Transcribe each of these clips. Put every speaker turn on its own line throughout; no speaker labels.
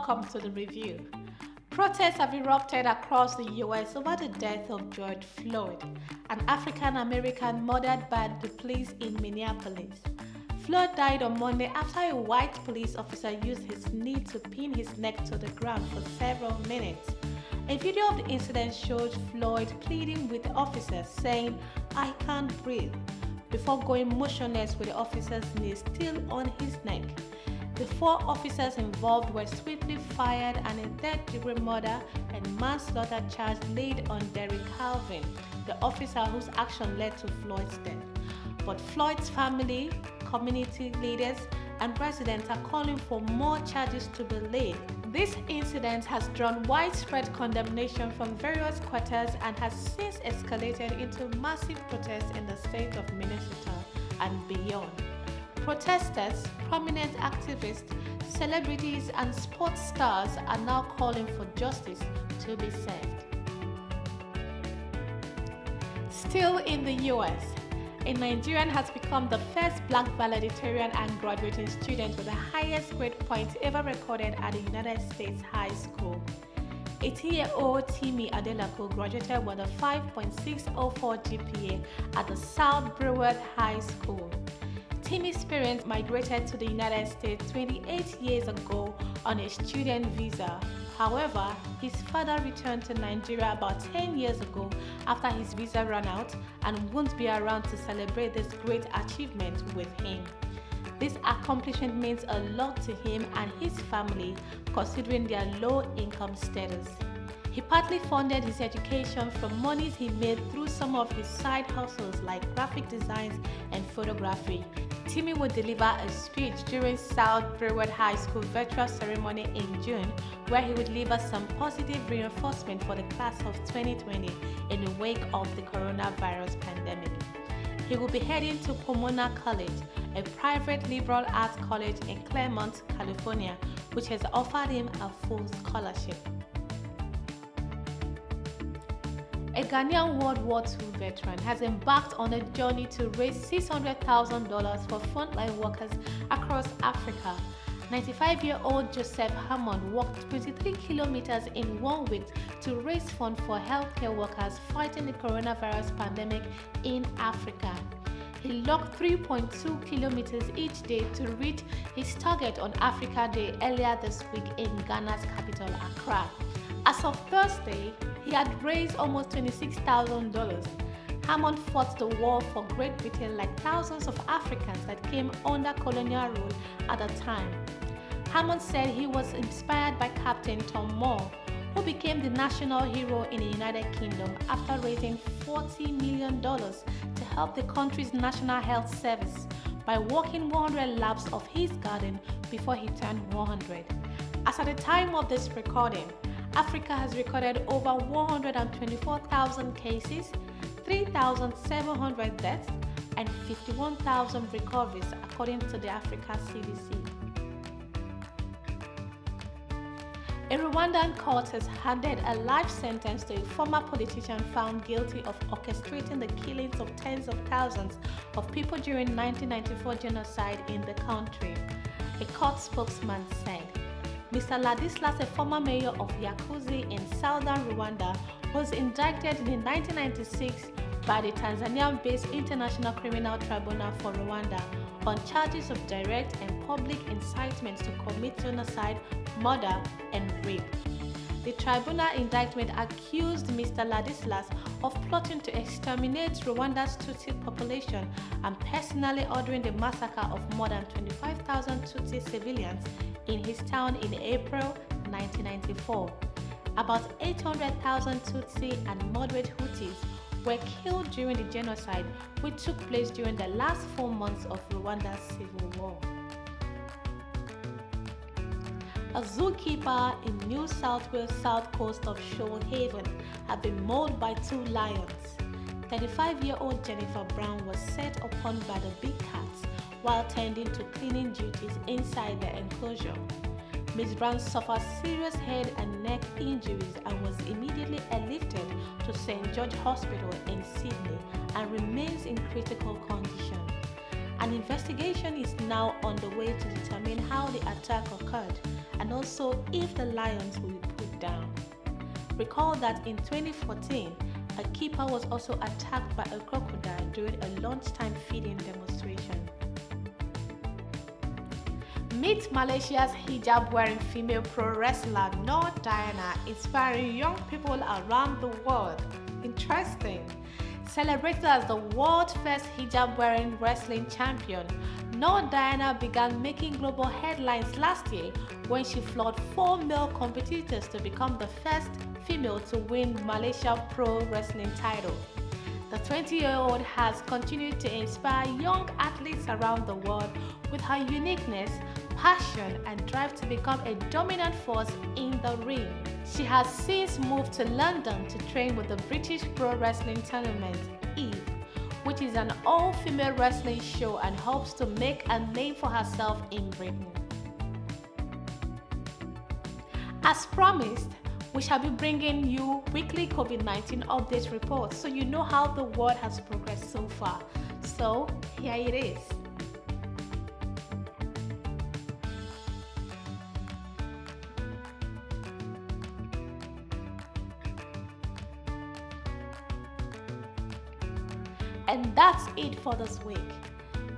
Welcome to the review. Protests have erupted across the US over the death of George Floyd, an African-American murdered by the police in Minneapolis. Floyd died on Monday after a white police officer used his knee to pin his neck to the ground for several minutes. A video of the incident shows Floyd pleading with the officer, saying, "I can't breathe," before going motionless with the officer's knee still on his neck. The 4 officers involved were swiftly fired and a third-degree murder and manslaughter charge laid on Derek Chauvin, the officer whose action led to Floyd's death. But Floyd's family, community leaders, and residents are calling for more charges to be laid. This incident has drawn widespread condemnation from various quarters and has since escalated into massive protests in the state of Minnesota and beyond. Protesters, prominent activists, celebrities, and sports stars are now calling for justice to be served. Still in the US, a Nigerian has become the first black valedictorian and graduating student with the highest grade point ever recorded at the United States high school. 18-year-old Timi Adelako graduated with a 5.604 GPA at the South Broward High School. Timi's parents migrated to the United States 28 years ago on a student visa. However, his father returned to Nigeria about 10 years ago after his visa ran out and won't be around to celebrate this great achievement with him. This accomplishment means a lot to him and his family, considering their low income status. He partly funded his education from monies he made through some of his side hustles like graphic designs and photography. Timi will deliver a speech during South Broward High School virtual ceremony in June, where he would deliver some positive reinforcement for the class of 2020 in the wake of the coronavirus pandemic. He will be heading to Pomona College, a private liberal arts college in Claremont, California, which has offered him a full scholarship. A Ghanaian World War II veteran has embarked on a journey to raise $600,000 for frontline workers across Africa. 95-year-old Joseph Hammond walked 23 kilometers in 1 week to raise funds for healthcare workers fighting the coronavirus pandemic in Africa. He logged 3.2 kilometers each day to reach his target on Africa Day earlier this week in Ghana's capital, Accra. As of Thursday, he had raised almost $26,000. Hammond fought the war for Great Britain like thousands of Africans that came under colonial rule at the time. Hammond said he was inspired by Captain Tom Moore, who became the national hero in the United Kingdom after raising $40 million to help the country's National Health Service by walking 100 laps of his garden before he turned 100. As at the time of this recording, Africa has recorded over 124,000 cases, 3,700 deaths, and 51,000 recoveries, according to the Africa CDC. A Rwandan court has handed a life sentence to a former politician found guilty of orchestrating the killings of tens of thousands of people during 1994 genocide in the country, a court spokesman said. Mr. Ladislas, a former mayor of Yakuzi in southern Rwanda, was indicted in 1996 by the Tanzanian-based International Criminal Tribunal for Rwanda on charges of direct and public incitement to commit genocide, murder, and rape. The tribunal indictment accused Mr. Ladislas of plotting to exterminate Rwanda's Tutsi population and personally ordering the massacre of more than 25,000 Tutsi civilians in his town in April 1994. About 800,000 Tutsi and moderate Hutus were killed during the genocide, which took place during the last 4 months of Rwanda's civil war. A zookeeper in New South Wales south coast of Shoalhaven had been mauled by 2 lions. 35-year-old Jennifer Brown was set upon by the big cats while tending to cleaning duties inside the enclosure. Ms. Brown suffered serious head and neck injuries and was immediately airlifted to St. George Hospital in Sydney and remains in critical condition. An investigation is now underway to determine how the attack occurred and also if the lions will be put down. Recall that in 2014, a keeper was also attacked by a crocodile during a lunchtime feeding demonstration. Meet Malaysia's hijab-wearing female pro wrestler Nur Diana, inspiring young people around the world. Interesting. Celebrated as the world's first hijab-wearing wrestling champion, Nur Diana began making global headlines last year when she floored 4 male competitors to become the first female to win Malaysia Pro Wrestling title. The 20-year-old has continued to inspire young athletes around the world with her uniqueness, passion, and drive to become a dominant force in the ring. She has since moved to London to train with the British Pro Wrestling Tournament, EVE, which is an all-female wrestling show and hopes to make a name for herself in Britain. As promised, we shall be bringing you weekly COVID-19 update reports so you know how the world has progressed so far. So, here it is. And that's it for this week.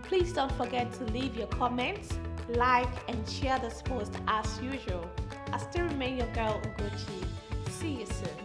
Please don't forget to leave your comments, like, and share this post as usual. I still remain your girl Ugochi. See you soon.